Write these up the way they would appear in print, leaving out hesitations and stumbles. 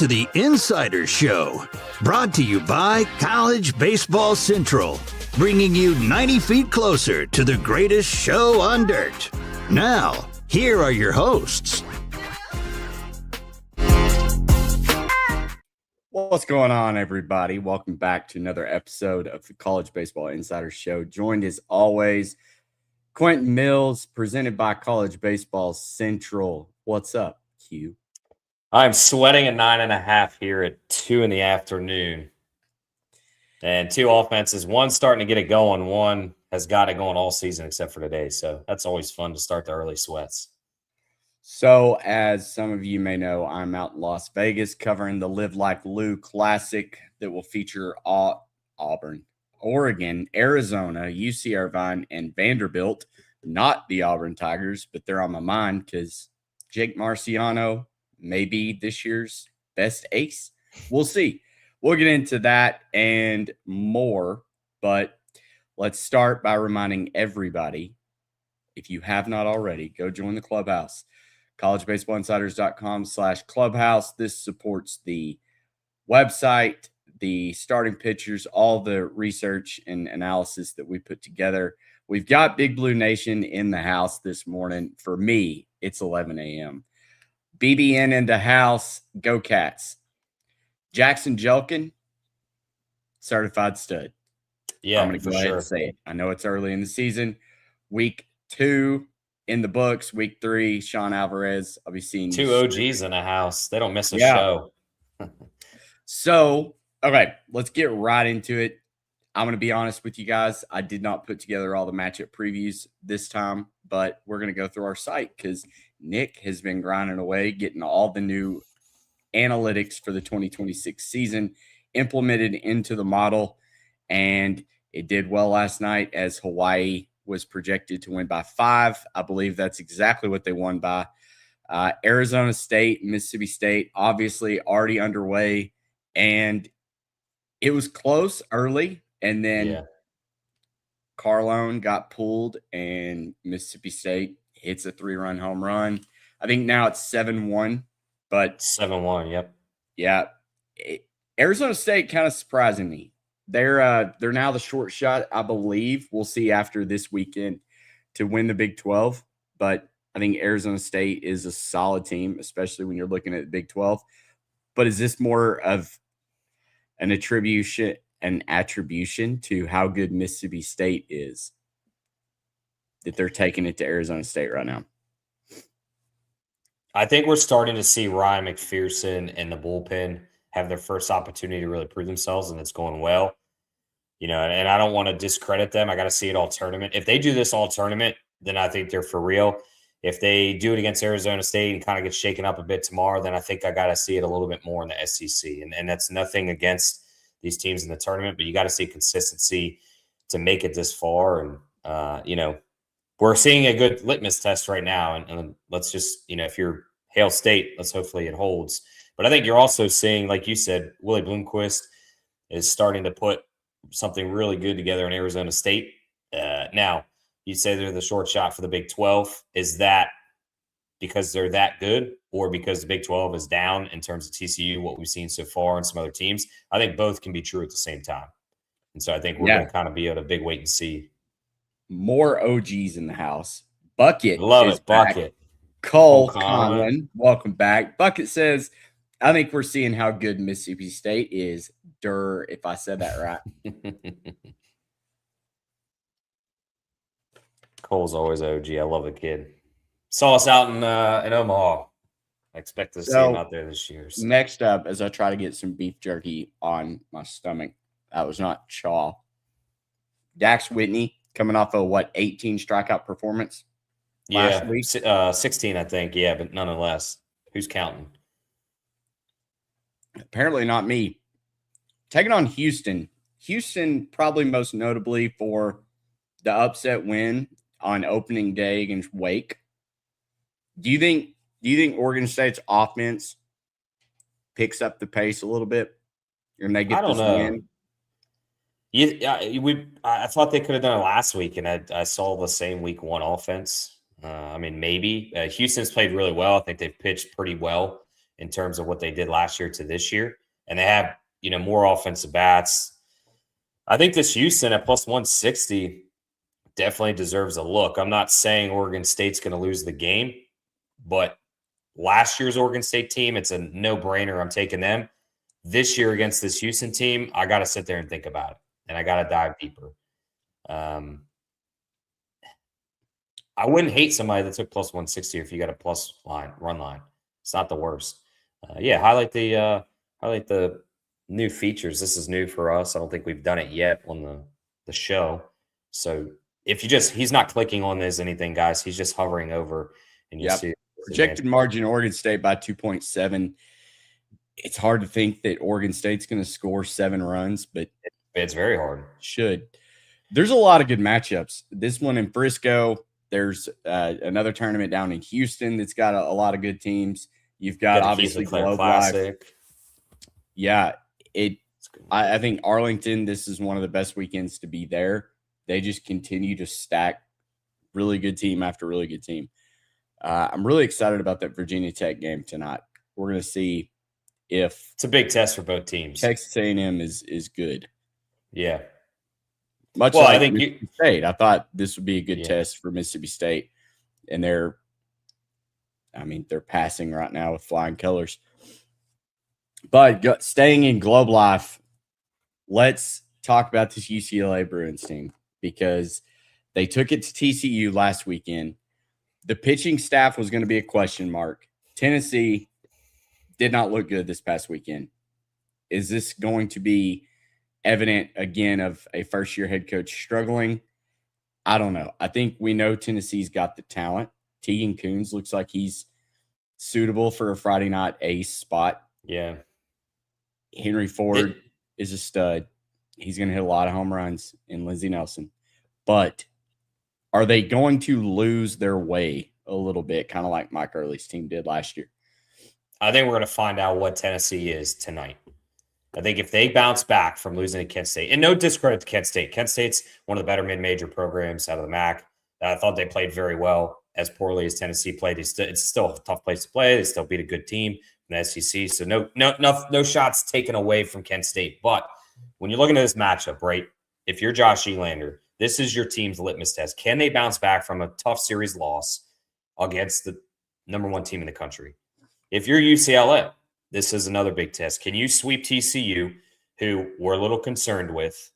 to the Insider Show, brought to you by College Baseball Central, bringing you 90 feet closer to the greatest show on dirt. Now, here are your hosts. What's going on, everybody? Welcome back to another episode of the College Baseball Insider Show. Joined as always, Quentin Mills, presented by College Baseball Central. What's up, Q? I'm sweating at 9.5 here at 2 in the afternoon. And two offenses, one starting to get it going, one has got it going all season except for today. So that's always fun to start the early sweats. So, as some of you may know, I'm out in Las Vegas covering the Live Like Lou Classic that will feature Auburn, Oregon, Arizona, UC Irvine, and Vanderbilt. Not the Auburn Tigers, but they're on my mind because Jake Marciano may be this year's best ace. We'll see. We'll get into that and more, but let's start by reminding everybody, if you have not already, go join the clubhouse. collegebaseballinsiders.com/clubhouse. This supports the website, the starting pitchers, all the research and analysis that we put together. We've got Big Blue Nation in the house this morning. For me, it's 11 a.m. BBN in the house. Go Cats. Jackson Jelkin, certified stud. Yeah, I'm going to go ahead and say it. I know it's early in the season. Week 2 in the books. Week 3, Sean Alvarez. I'll be seeing two OGs in the house. They don't miss a show. So, okay, let's get right into it. I'm going to be honest with you guys. I did not put together all the matchup previews this time, but we're going to go through our site because Nick has been grinding away, getting all the new analytics for the 2026 season implemented into the model, and it did well last night as Hawaii was projected to win by 5. I believe that's exactly what they won by. Arizona State, Mississippi State, obviously already underway, and it was close early, and then Carlone got pulled, and Mississippi State hits a 3-run home run. I think now it's 7-1, but 7-1, yep. Yeah. Arizona State kind of surprising me. They're now the short shot, I believe. We'll see after this weekend to win the Big 12, but I think Arizona State is a solid team, especially when you're looking at the Big 12. But is this more of an attribution to how good Mississippi State is that they're taking it to Arizona State right now? I think we're starting to see Ryan McPherson and the bullpen have their first opportunity to really prove themselves, and it's going well. You know, and I don't want to discredit them. I got to see it all tournament. If they do this all tournament, then I think they're for real. If they do it against Arizona State and kind of get shaken up a bit tomorrow, then I think I got to see it a little bit more in the SEC. And that's nothing against these teams in the tournament, but you got to see consistency to make it this far. And, you know, we're seeing a good litmus test right now. And let's just, you know, if you're Hail State, let's hopefully it holds. But I think you're also seeing, like you said, Willie Bloomquist is starting to put something really good together in Arizona State. Now, you say they're the short shot for the Big 12. Is that because they're that good or because the Big 12 is down in terms of TCU, what we've seen so far and some other teams? I think both can be true at the same time. And so I think we're going to kind of be able to big wait and see. More OGs in the house. Bucket. Love it, back. Bucket. Cole Conlon, welcome back. Bucket says, I think we're seeing how good Mississippi State is. If I said that right. Cole's always OG. I love the kid. Saw us out in Omaha. I expect to see him out there this year. So. Next up, as I try to get some beef jerky on my stomach, that was not chaw. Dax Whitney coming off a 18 strikeout performance last week? 16, I think. Yeah, but nonetheless, who's counting? Apparently not me. Taking on Houston. Houston probably most notably for the upset win on opening day against Wake. Do you think Oregon State's offense picks up the pace a little bit? And they get this win? I thought they could have done it last week, and I saw the same week 1 offense. I mean, maybe. Houston's played really well. I think they've pitched pretty well in terms of what they did last year to this year. And they have, more offensive bats. I think this Houston at plus 160 definitely deserves a look. I'm not saying Oregon State's going to lose the game, but last year's Oregon State team, it's a no-brainer. I'm taking them. This year against this Houston team, I got to sit there and think about it, and I got to dive deeper. I wouldn't hate somebody that took plus 160 if you got a plus run line. It's not the worst. Highlight the new features. This is new for us. I don't think we've done it yet on the show. So if he's not clicking on this anything, guys. He's just hovering over, and you see projected margin Oregon State by 2.7. It's hard to think that Oregon State's going to score 7 runs, but it's very hard. There's a lot of good matchups. This one in Frisco. There's another tournament down in Houston that's got a lot of good teams. You've got obviously Globe Classic. Yeah, I think Arlington, this is one of the best weekends to be there. They just continue to stack really good team after really good team. I'm really excited about that Virginia Tech game tonight. We're going to see if it's a big test for both teams. Texas A&M is good. Yeah. I think Mississippi State. I thought this would be a good test for Mississippi State, and they're passing right now with flying colors. But staying in Globe Life, let's talk about this UCLA Bruins team because they took it to TCU last weekend. The pitching staff was going to be a question mark. Tennessee did not look good this past weekend. Is this going to be evident again of a first-year head coach struggling? I don't know. I think we know Tennessee's got the talent. Tegan Kuhns looks like he's suitable for a Friday night ace spot. Yeah. Henry Ford is a stud. He's going to hit a lot of home runs in Lindsey Nelson. But are they going to lose their way a little bit, kind of like Mike Early's team did last year? I think we're going to find out what Tennessee is tonight. I think if they bounce back from losing to Kent State, and no discredit to Kent State. Kent State's one of the better mid-major programs out of the MAC. I thought they played very well, as poorly as Tennessee played. It's still a tough place to play. They still beat a good team in the SEC. So no shots taken away from Kent State. But when you're looking at this matchup, right, if you're Josh Elander, this is your team's litmus test. Can they bounce back from a tough series loss against the number 1 team in the country? If you're UCLA, this is another big test. Can you sweep TCU, who we're a little concerned with?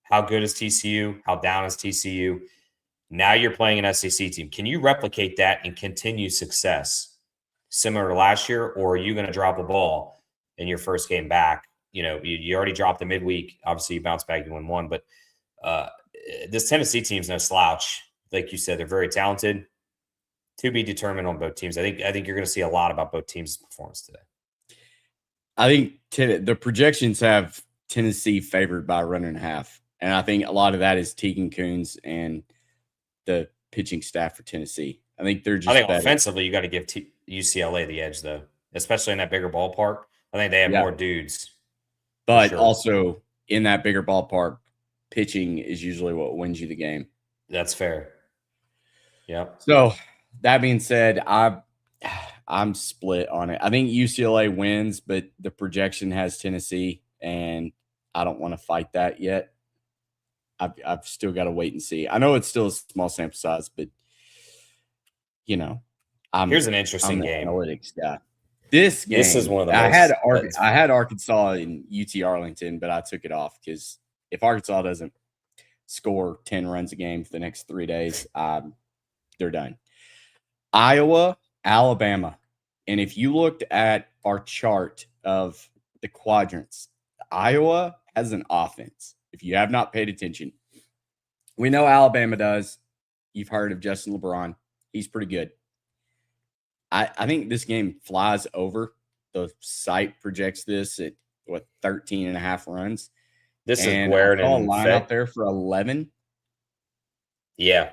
How good is TCU? How down is TCU? Now you're playing an SEC team. Can you replicate that and continue success similar to last year, or are you going to drop the ball in your first game back? You already dropped the midweek. Obviously, you bounce back, you win 1. But this Tennessee team's no slouch. Like you said, they're very talented. To be determined on both teams. I think you're going to see a lot about both teams' performance today. I think the projections have Tennessee favored by a run and a half. And I think a lot of that is Tegan Kuhns and the pitching staff for Tennessee. I think they're just better. Offensively, you got to give UCLA the edge, though, especially in that bigger ballpark. I think they have more dudes. But also in that bigger ballpark, pitching is usually what wins you the game. That's fair. Yeah. So that being said, I'm split on it. I think UCLA wins, but the projection has Tennessee, and I don't want to fight that yet. I've still got to wait and see. I know it's still a small sample size, but here's an interesting game. Analytics guy. This is one of the I had Arkansas in UT Arlington, but I took it off because if Arkansas doesn't score 10 runs a game for the next 3 days, they're done. Iowa, Alabama. And if you looked at our chart of the quadrants, Iowa has an offense. If you have not paid attention, we know Alabama does. You've heard of Justin LeBron. He's pretty good. I think this game flies over. The site projects this at 13 and a half runs. This is where a line out there for 11. Yeah.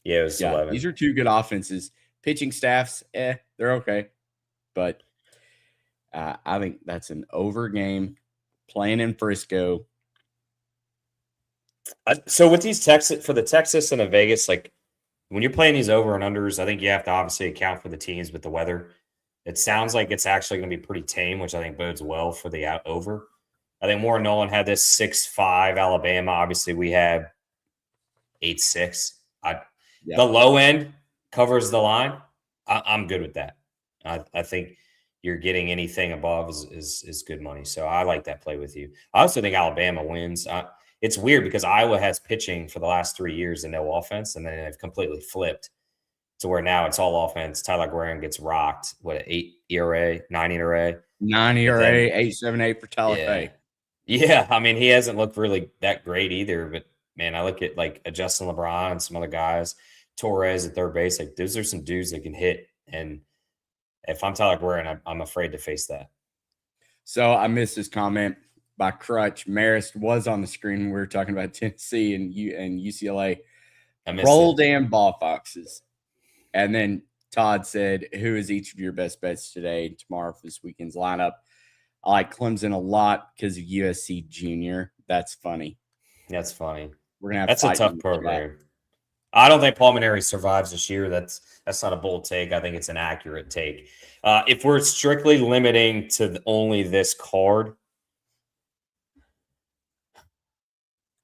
Yeah, it was 11. These are 2 good offenses. Pitching staffs, they're okay. But I think that's an over game playing in Frisco. So with these for the Texas and the Vegas, like when you're playing these over and unders, I think you have to obviously account for the teams with the weather. It sounds like it's actually going to be pretty tame, which I think bodes well for the over. I think Warren Nolan had this 6-5 Alabama. Obviously, we have 8-6. The low end covers the line. I'm good with that. I think you're getting anything above is good money. So I like that play with you. I also think Alabama wins. It's weird because Iowa has pitching for the last 3 years and no offense, and then they've completely flipped to where now it's all offense. Tyler Graham gets rocked. What, 8 ERA, 9 ERA? 9 ERA, 8.78 for Tyler Fay. Yeah, I mean, he hasn't looked really that great either. But, man, I look at, like, Justin LeBron and some other guys, Torres at third base. Like, those are some dudes that can hit. And if I'm Tyler Graham, I'm afraid to face that. So I missed this comment by Crutch. Marist was on the screen when we were talking about Tennessee and UCLA. Roll damn ball foxes. And then Todd said, who is each of your best bets today and tomorrow for this weekend's lineup? I like Clemson a lot because of USC Junior. That's funny. That's funny. We're gonna have That's a tough program. I don't think Palmineri survives this year. That's not a bold take. I think it's an accurate take. If we're strictly limiting to only this card,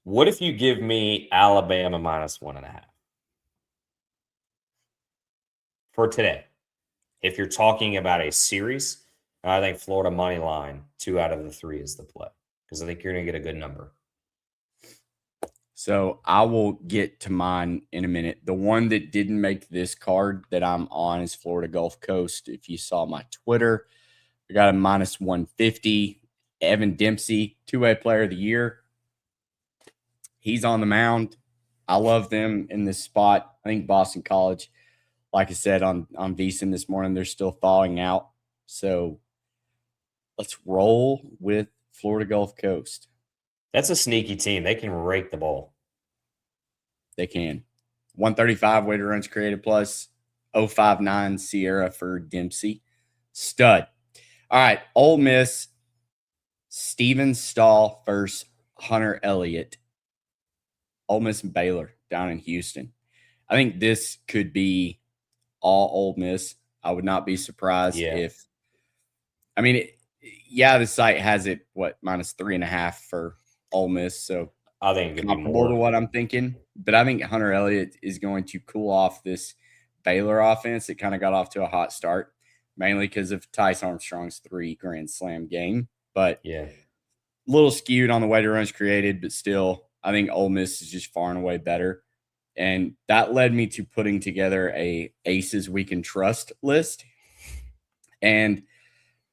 what if you give me Alabama -1.5 for today? If you're talking about a series, I think Florida money line 2 out of the 3 is the play because I think you're going to get a good number. So I will get to mine in a minute. The one that didn't make this card that I'm on is Florida Gulf Coast. If you saw my Twitter, I got a -150. Evan Dempsey, 2A player of the year. He's on the mound. I love them in this spot. I think Boston College, like I said on VSiN this morning, they're still thawing out. So let's roll with Florida Gulf Coast. That's a sneaky team. They can rake the ball. They can. 135 weighted runs created plus 059 Sierra for Dempsey. Stud. All right. Ole Miss, Steven Stahl versus Hunter Elliott. Ole Miss and Baylor down in Houston. I think this could be all Ole Miss. I would not be surprised if – I mean, the site has it, -3.5 for Ole Miss. So I think it could be comparable more to what I'm thinking. But I think Hunter Elliott is going to cool off this Baylor offense. It kind of got off to a hot start, mainly because of Tice Armstrong's 3 Grand Slam game. But a little skewed on the weighted runs created, but still, I think Ole Miss is just far and away better. And that led me to putting together a Aces We Can Trust list. And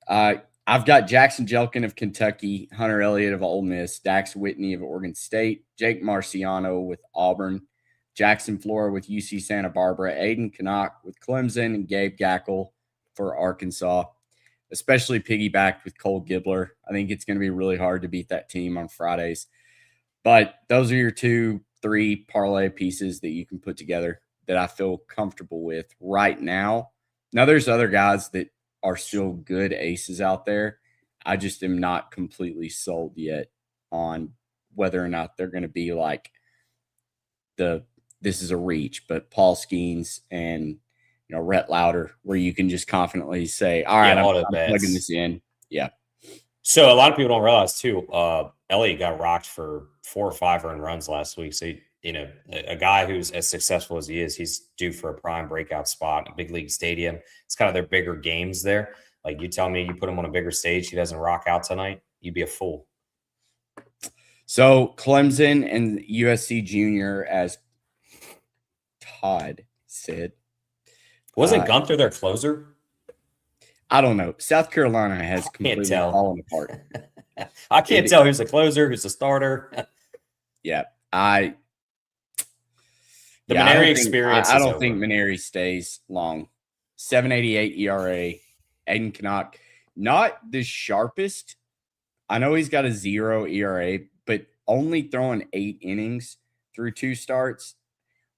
I've got Jackson Jelkin of Kentucky, Hunter Elliott of Ole Miss, Dax Whitney of Oregon State, Jake Marciano with Auburn, Jackson Flora with UC Santa Barbara, Aiden Canuck with Clemson, and Gabe Gackle for Arkansas, especially piggybacked with Cole Gibbler. I think it's going to be really hard to beat that team on Fridays. But those are your 2-3 parlay pieces that you can put together that I feel comfortable with right now. Now, there's other guys that are still good aces out there. I just am not completely sold yet on whether or not they're going to be like this is a reach, but Paul Skeens and Rhett Lauder, where you can just confidently say, all right, I'm plugging this in. Yeah. So a lot of people don't realize too, Elliott got rocked for 4 or 5 earned runs last week. So, a guy who's as successful as he is, he's due for a prime breakout spot in a big league stadium. It's kind of their bigger games there. Like, you tell me you put him on a bigger stage, he doesn't rock out tonight, you'd be a fool. So Clemson and USC Junior, as Todd said. Wasn't Gunther their closer? I don't know. South Carolina has completely fallen apart. I can't tell who's the closer, who's the starter. The Maneri experience. I don't think Maneri stays long. 7.88 ERA. Aiden Canuck, not the sharpest. I know he's got a 0 ERA, but only throwing 8 innings through 2 starts.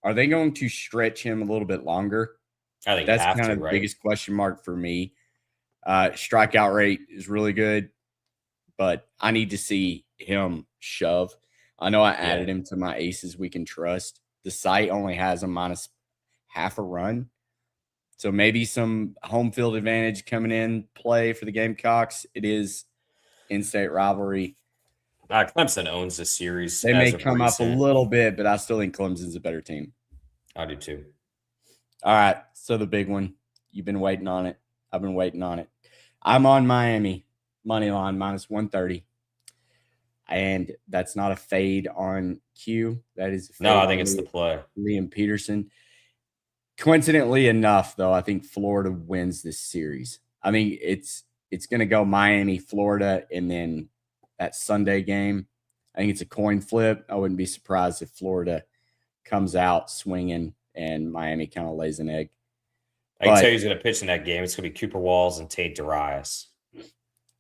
Are they going to stretch him a little bit longer? I think that's kind of the biggest question mark for me. Strikeout rate is really good, but I need to see him shove. I know I added him to my Aces We Can Trust. The site only has a -0.5 run. So maybe some home field advantage coming in play for the Gamecocks. It is in-state rivalry. Clemson owns the series. They may come up a little bit, but I still think Clemson's a better team. I do too. All right, so the big one. You've been waiting on it. I've been waiting on it. I'm on Miami, money line, minus 130. And that's not a fade on Q. That is a fade I think it's the play. Liam Peterson. Coincidentally enough, though, I think Florida wins this series. I mean, it's going to go Miami, Florida, and then that Sunday game. I think it's a coin flip. I wouldn't be surprised if Florida comes out swinging and Miami kind of lays an egg. I can tell you who's going to pitch in that game. It's going to be Cooper Walls and Tate Darius.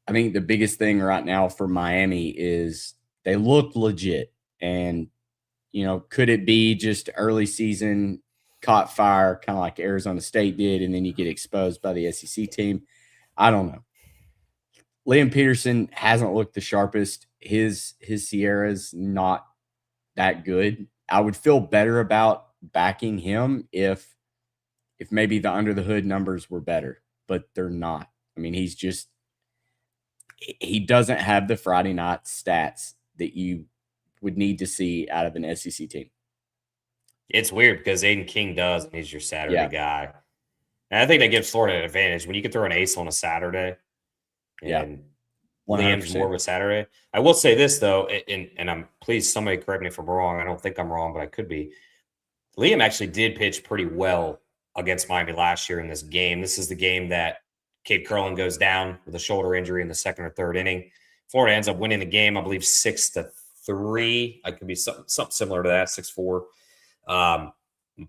I think the biggest thing right now for Miami is they look legit. And, could it be just early season caught fire, kind of like Arizona State did, and then you get exposed by the SEC team? I don't know. Liam Peterson hasn't looked the sharpest. His Sierra's not that good. I would feel better about backing him if maybe the under the hood numbers were better, but they're not. I mean, he doesn't have the Friday night stats that you would need to see out of an SEC team. It's weird because Aiden King does, and he's your Saturday guy. And I think that gives Florida an advantage when you can throw an ace on a Saturday. And Liam's more of a Saturday. I will say this though, and I'm please somebody correct me if I'm wrong. I don't think I'm wrong, but I could be. Liam actually did pitch pretty well against Miami last year in this game. This is the game that Cade Curlin goes down with a shoulder injury in the second or third inning. Florida ends up winning the game, I believe 6-3. I could be something similar to that, 6-4.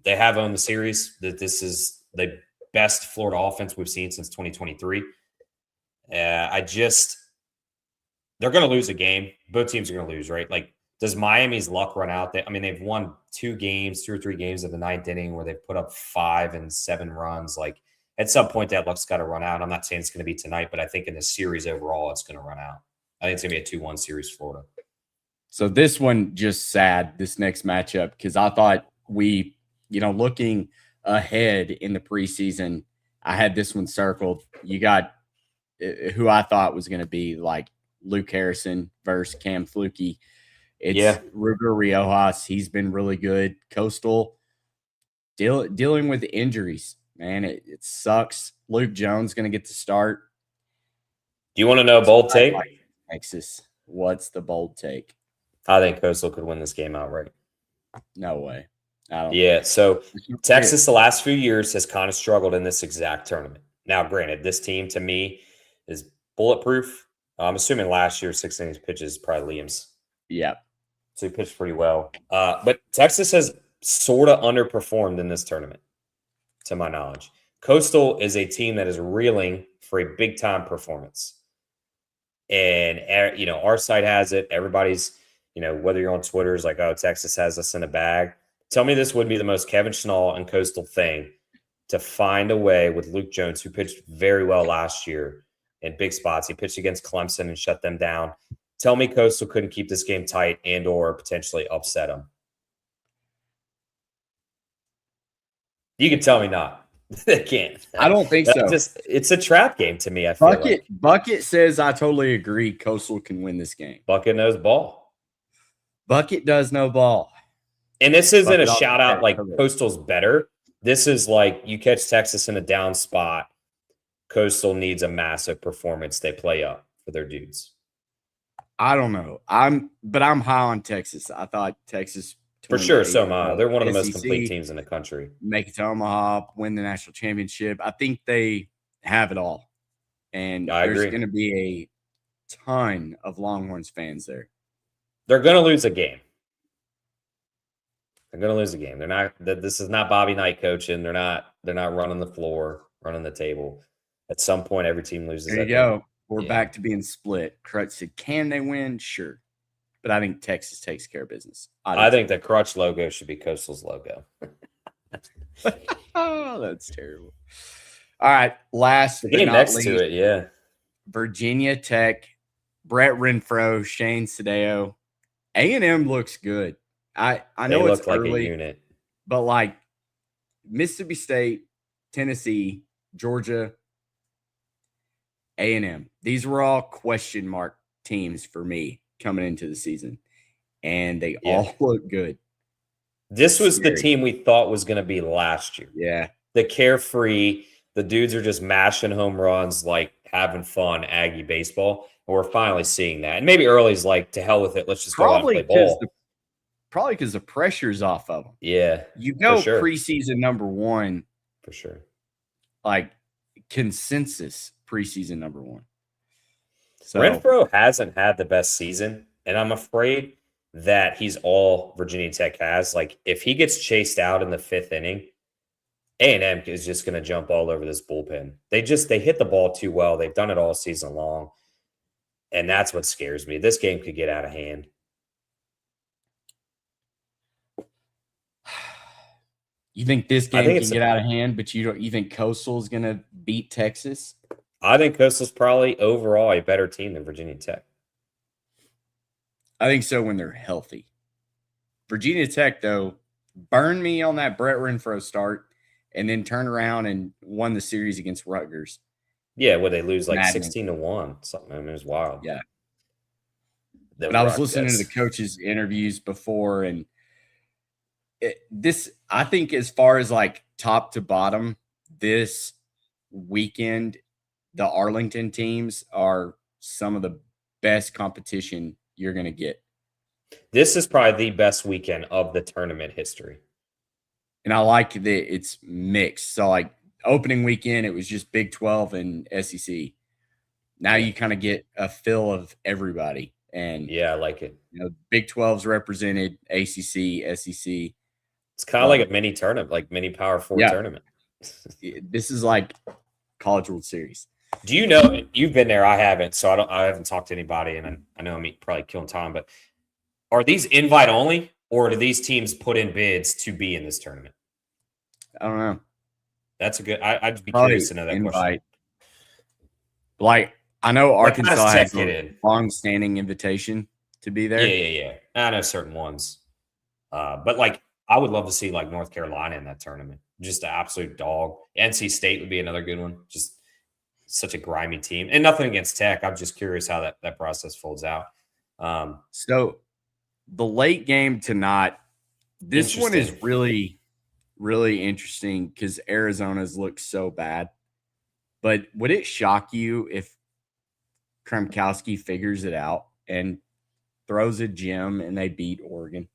They have owned the series. That this is the best Florida offense we've seen since 2023. They're going to lose a game. Both teams are going to lose, right? Like, does Miami's luck run out? They've won 2 or 3 games in the 9th inning where they've put up 5 and 7 runs. Like, at some point, that luck's got to run out. I'm not saying it's going to be tonight, but I think in the series overall, it's going to run out. I think it's going to be a 2-1 series, Florida. So this one just sad, this next matchup, because I thought looking ahead in the preseason, I had this one circled. You got who I thought was going to be like Luke Harrison versus Cam Flukie. It's Ruger Riojas. He's been really good. Coastal dealing with injuries, man. It sucks. Luke Jones going to get the start. Do you want to know a bold take? Texas. What's the bold take? I think Coastal could win this game outright. No way. I don't. Yeah. So Texas, the last few years, has kind of struggled in this exact tournament. Now, granted, this team to me is bulletproof. I'm assuming last year 6 innings pitches probably Liam's. Yeah. So he pitched pretty well. But Texas has sort of underperformed in this tournament, to my knowledge. Coastal is a team that is reeling for a big-time performance. And, our side has it. Everybody's, whether you're on Twitter, is like, oh, Texas has us in a bag. Tell me this would be the most Kevin Schnall and Coastal thing to find a way with Luke Jones, who pitched very well last year in big spots. He pitched against Clemson and shut them down. Tell me Coastal couldn't keep this game tight and or potentially upset them. You can tell me not. They can't. I don't think so. It's a trap game to me, I feel like. Bucket says I totally agree Coastal can win this game. Bucket knows ball. Bucket does know ball. And this isn't a shout-out like Coastal's better. This is like you catch Texas in a down spot. Coastal needs a massive performance. They play up for their dudes. I don't know. I'm high on Texas. I thought Texas for sure. So am I. They're one of the most complete teams in the country. Make it to Omaha, win the national championship. I think they have it all. And there's going to be a ton of Longhorns fans there. They're going to lose a game. They're going to lose a game. They're not. This is not Bobby Knight coaching. They're not running the floor, running the table. At some point, every team loses. There you go. We're back to being split. Crutch said, "Can they win? Sure." But I think Texas takes care of business. I think the Crutch logo should be Coastal's logo. Oh, that's terrible. All right. Last but not next least, to it, yeah. Virginia Tech, Brett Renfro, Shane Sadeo. A&M looks good. I know it's early, like a unit. but like Mississippi State, Tennessee, Georgia, A&M. These were all question mark teams for me coming into the season, and they all look good. This was the team we thought was going to be last year. Yeah. The carefree, the dudes are just mashing home runs, like having fun Aggie baseball. And we're finally seeing that. And maybe early's like, to hell with it. Let's just go out and play ball. Probably because the pressure's off of them. Yeah. You go preseason number one. For sure. Like consensus preseason number one. So Renfro hasn't had the best season, and I'm afraid that he's all Virginia Tech has. Like, if he gets chased out in the 5th inning, A&M is just going to jump all over this bullpen. They hit the ball too well. They've done it all season long, and that's what scares me. This game could get out of hand. You think this game can get out of hand, but you think Coastal's going to beat Texas? I think Coastal's probably overall a better team than Virginia Tech. I think so when they're healthy. Virginia Tech, though, burned me on that Brett Renfro start and then turned around and won the series against Rutgers. Yeah, where they lose like 16-1, something. I mean, it was wild. Yeah. But I was listening to the coaches' interviews before, and I think as far as like top to bottom, this weekend, the Arlington teams are some of the best competition you're going to get. This is probably the best weekend of the tournament history. And I like that it's mixed. So like opening weekend, it was just Big 12 and SEC. Now you kind of get a feel of everybody. And yeah, I like it. Big 12's represented, ACC, SEC. It's kind of like a mini tournament, like mini Power 4 tournament. This is like College World Series. Do you know, you've been there, I haven't, so I haven't talked to anybody, and I know I'm probably killing time, but are these invite only, or do these teams put in bids to be in this tournament? I don't know. That's a good, I'd be curious to know that invite. Question. Like, I know Arkansas has a long-standing invitation to be there. Yeah. I know certain ones. But, like, I would love to see, like, North Carolina in that tournament. Just an absolute dog. NC State would be another good one. Just such a grimy team. And nothing against Tech. I'm just curious how that process folds out. So the late game tonight, this one is really, really interesting because Arizona's looked so bad. But would it shock you if Kremkowski figures it out and throws a gem and they beat Oregon?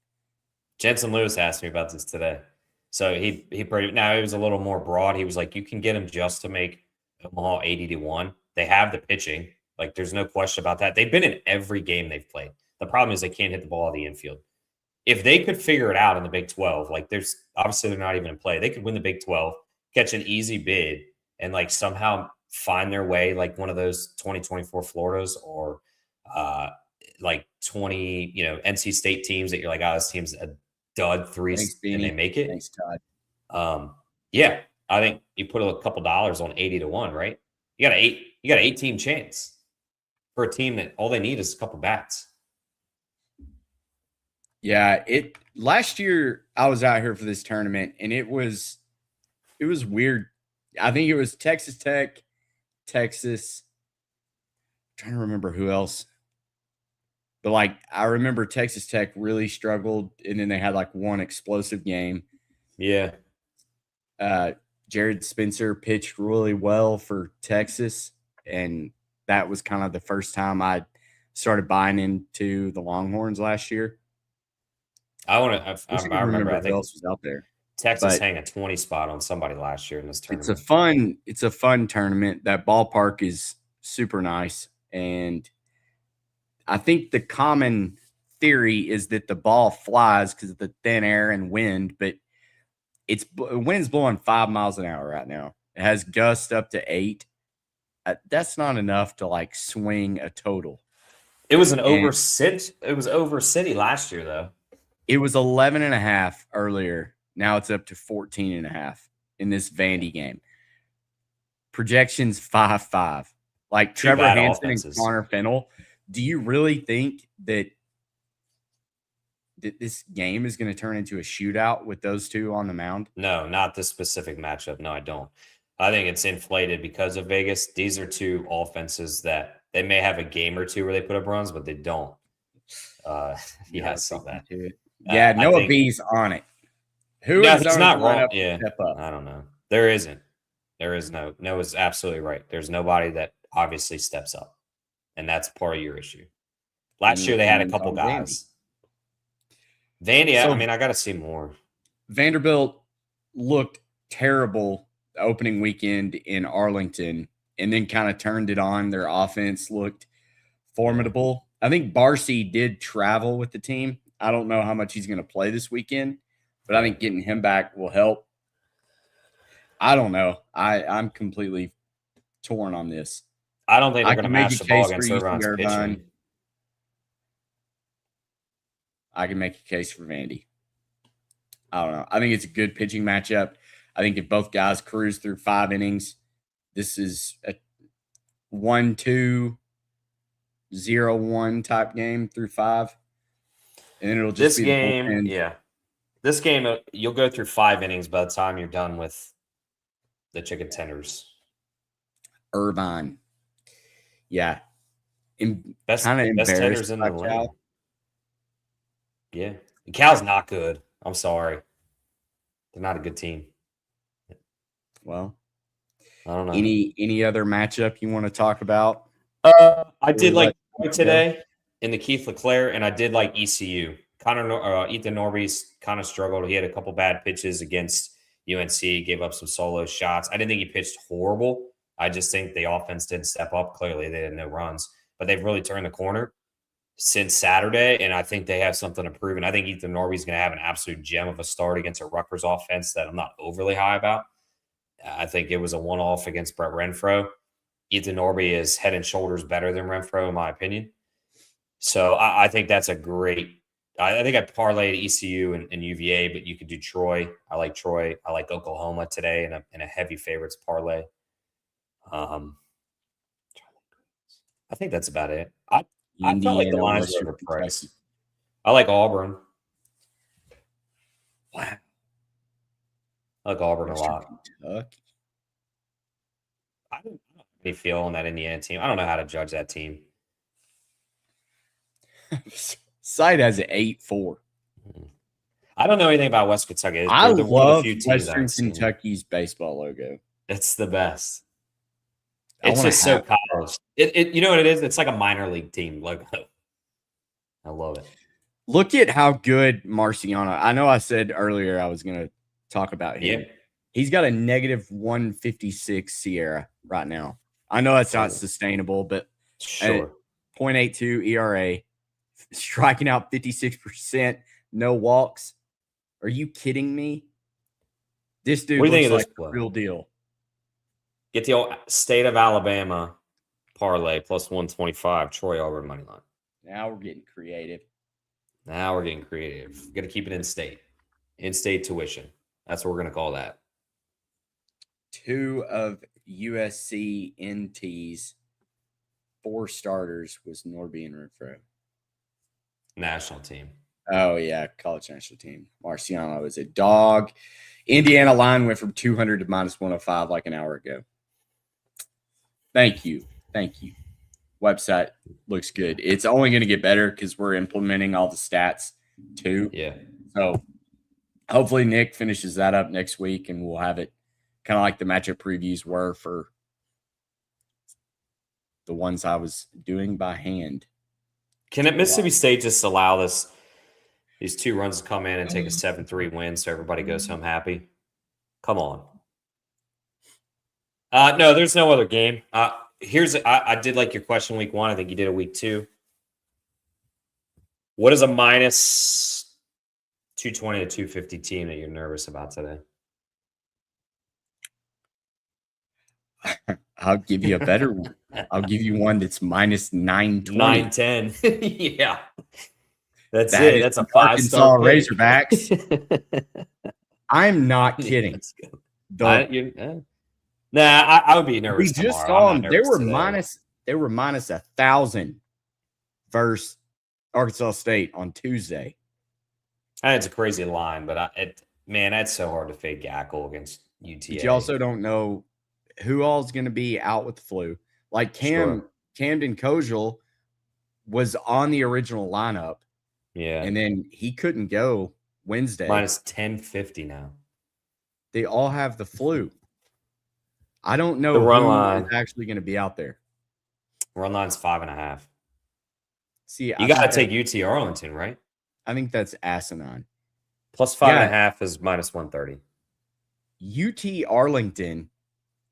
Jensen Lewis asked me about this today. So he now it was a little more broad. He was like, you can get him just to make Omaha 80-1. They have the pitching. Like, there's no question about that. They've been in every game they've played. The problem is they can't hit the ball at the infield. If they could figure it out in the Big 12, like there's obviously they're not even in play. They could win the Big 12, catch an easy bid, and like somehow find their way like one of those 2024 Floridas or like 20, NC State teams that you're like, oh, this team's a dud 3 and they make it. Thanks, Todd. Yeah. I think you put a couple dollars on 80-1, right? You got an 8-team chance for a team that all they need is a couple bats. Yeah, last year I was out here for this tournament and it was weird. I think it was Texas Tech, Texas. I'm trying to remember who else. But like I remember Texas Tech really struggled and then they had like one explosive game. Yeah. Jared Spencer pitched really well for Texas, and that was kind of the first time I started buying into the Longhorns last year. I remember who else was out there. Texas hang a 20 spot on somebody last year in this tournament. It's a fun tournament. That ballpark is super nice, and I think the common theory is that the ball flies because of the thin air and wind, but wind's blowing 5 miles an hour right now. It has gusts up to 8. That's not enough to like swing a total. It was over city last year though. It was 11.5 earlier. Now it's up to 14.5 in this Vandy game. Projections 5-5. Like Trevor Hansen and Connor Fennell. Do you really think that that this game is going to turn into a shootout with those two on the mound? No, not this specific matchup. No, I don't. I think it's inflated because of Vegas. These are two offenses that they may have a game or two where they put up runs, but they don't. Yeah, I saw that. Yeah, Noah B's on it. Who is it's not wrong. Yeah, step up? I don't know. There isn't. There is no. Noah's absolutely right. There's nobody that obviously steps up, and that's part of your issue. Last year they had a couple guys. Vandy, I mean, I got to see more. Vanderbilt looked terrible the opening weekend in Arlington and then kind of turned it on. Their offense looked formidable. I think Barcy did travel with the team. I don't know how much he's going to play this weekend, but I think getting him back will help. I don't know. I'm completely torn on this. I don't think they're going to match the ball against Irvine's pitching. I can make a case for Vandy. I don't know. I think it's a good pitching matchup. I think if both guys cruise through 5 innings, this is a 1-2, 0-1 type game through 5. And then it'll just be this game. Yeah. This game, you'll go through 5 innings by the time you're done with the chicken tenders. Irvine. Yeah. Best tenders in the league. Yeah. Cal's not good. I'm sorry. They're not a good team. Well, I don't know. Any other matchup you want to talk about? I did like today in the Keith LeClaire, and I did like ECU. Ethan Norby's kind of struggled. He had a couple bad pitches against UNC, gave up some solo shots. I didn't think he pitched horrible. I just think the offense didn't step up. Clearly, they had no runs. But they've really turned the corner since Saturday, and I think they have something to prove. And I think Ethan Norby's going to have an absolute gem of a start against a Rutgers offense that I'm not overly high about. I think it was a one-off against Brett Renfro. Ethan Norby is head and shoulders better than Renfro, in my opinion. So I think that's a great – I think I parlayed ECU and UVA, but you could do Troy. I like Troy. I like Oklahoma today in a heavy favorites parlay. I think that's about it. I felt like the lines were overpriced. I like Auburn. Wow. I like Auburn a lot. Kentucky. I don't have any feel on that Indiana team. I don't know how to judge that team. Site has an 8-4. I don't know anything about West Kentucky. I love Western Kentucky's baseball logo. It's the best. It's just so college. You know what it is? It's like a minor league team logo. I love it. Look at how good Marciano. I know I said earlier I was going to talk about him. Yeah. He's got a negative 156 Sierra right now. I know that's not sustainable, but sure. 0.82 ERA, striking out 56%, no walks. Are you kidding me? This dude looks like a real deal. Get the old State of Alabama parlay plus 125, Troy Auburn money line. Now we're getting creative. Got to keep it in state. In-state tuition. That's what we're going to call that. 2 of USC NT's 4 starters was Norby and Renfro. National team. Oh, yeah, college national team. Marciano is a dog. Indiana line went from 200 to minus 105 like an hour ago. Thank you. Website looks good. It's only going to get better because we're implementing all the stats too. Yeah. So hopefully Nick finishes that up next week and we'll have it kind of like the matchup previews were for the ones I was doing by hand. Can Mississippi State just allow these 2 runs to come in and take a 7-3 win so everybody goes home happy? Come on. No, there's no other game. I did like your question week 1. I think you did it week 2. What is a minus 220 to 250 team that you're nervous about today? I'll give you a better one. I'll give you one that's minus 920. 910. Yeah. That's it. That's a 5-star Razorbacks. I'm not kidding. I would be nervous. We just saw them. They were minus 1,000 versus Arkansas State on Tuesday. It's a crazy line, but man, that's so hard to fade Gackle against UTA. But you also don't know who all's going to be out with the flu. Like Camden Kojal was on the original lineup. Yeah. And then he couldn't go Wednesday. Minus 1050 now. They all have the flu. I don't know who is actually going to be out there. Run line's 5.5. See, you got to take UT Arlington, right? I think that's asinine. Plus 5.5 is minus 130. UT Arlington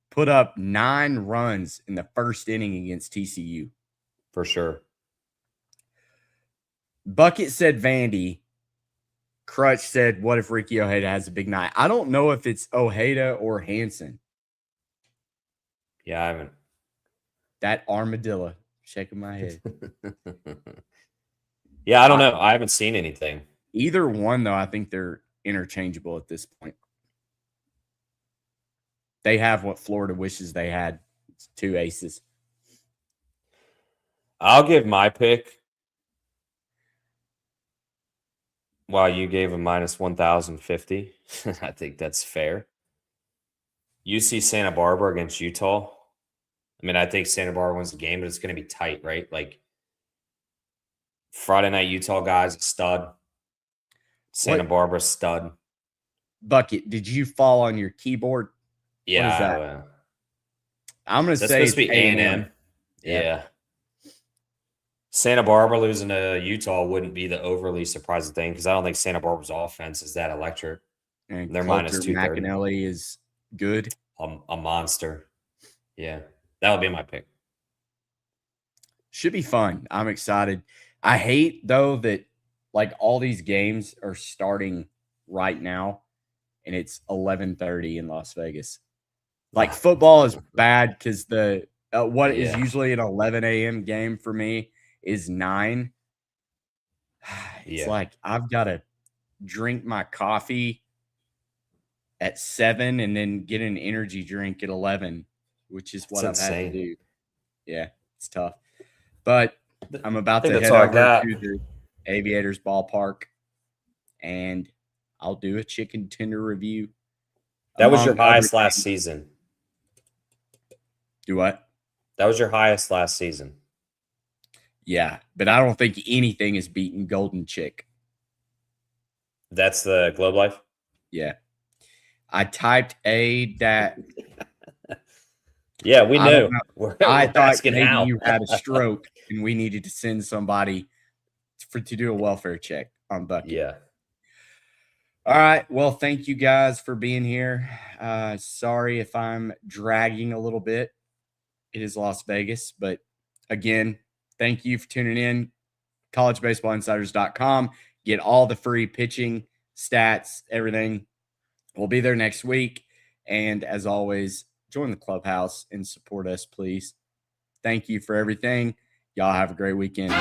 put up 9 runs in the first inning against TCU. For sure. Bucket said Vandy. Crutch said, what if Ricky Ojeda has a big night? I don't know if it's Ojeda or Hansen. Yeah, I haven't. That armadillo shaking my head. Yeah, I don't know. I haven't seen anything. Either one, though, I think they're interchangeable at this point. They have what Florida wishes they had. It's 2 aces. I'll give my pick. Wow, you gave a minus 1,050. I think that's fair. UC Santa Barbara against Utah. I mean, I think Santa Barbara wins the game, but it's going to be tight, right? Like, Friday night Utah guys, stud. Santa Barbara, stud. Bucket, did you fall on your keyboard? Yeah. What is that? I'm going to say it's supposed to be A&M. Yeah. Santa Barbara losing to Utah wouldn't be the overly surprising thing because I don't think Santa Barbara's offense is that electric. And they're minus 230. McAnally is good. A monster. Yeah. That would be my pick. Should be fun. I'm excited. I hate, though, that like all these games are starting right now and it's 11:30 in Las Vegas. Like football is bad because the what is usually an 11 a.m. game for me is 9. It's like I've got to drink my coffee at 7 and then get an energy drink at 11, which is what I've had to do. Yeah, it's tough. But I'm about to head over to the Aviators ballpark and I'll do a chicken tender review. That was your highest last season. Do what? That was your highest last season. Yeah, but I don't think anything is beating Golden Chick. That's the Globe Life? Yeah. I typed that. Yeah, we knew. I thought maybe you had a stroke and we needed to send somebody to do a welfare check on Bucky. Yeah. All right. Well, thank you guys for being here. Sorry if I'm dragging a little bit. It is Las Vegas, but again, thank you for tuning in. collegebaseballinsiders.com. Get all the free pitching stats, everything. We'll be there next week. And as always, join the clubhouse and support us, please. Thank you for everything. Y'all have a great weekend.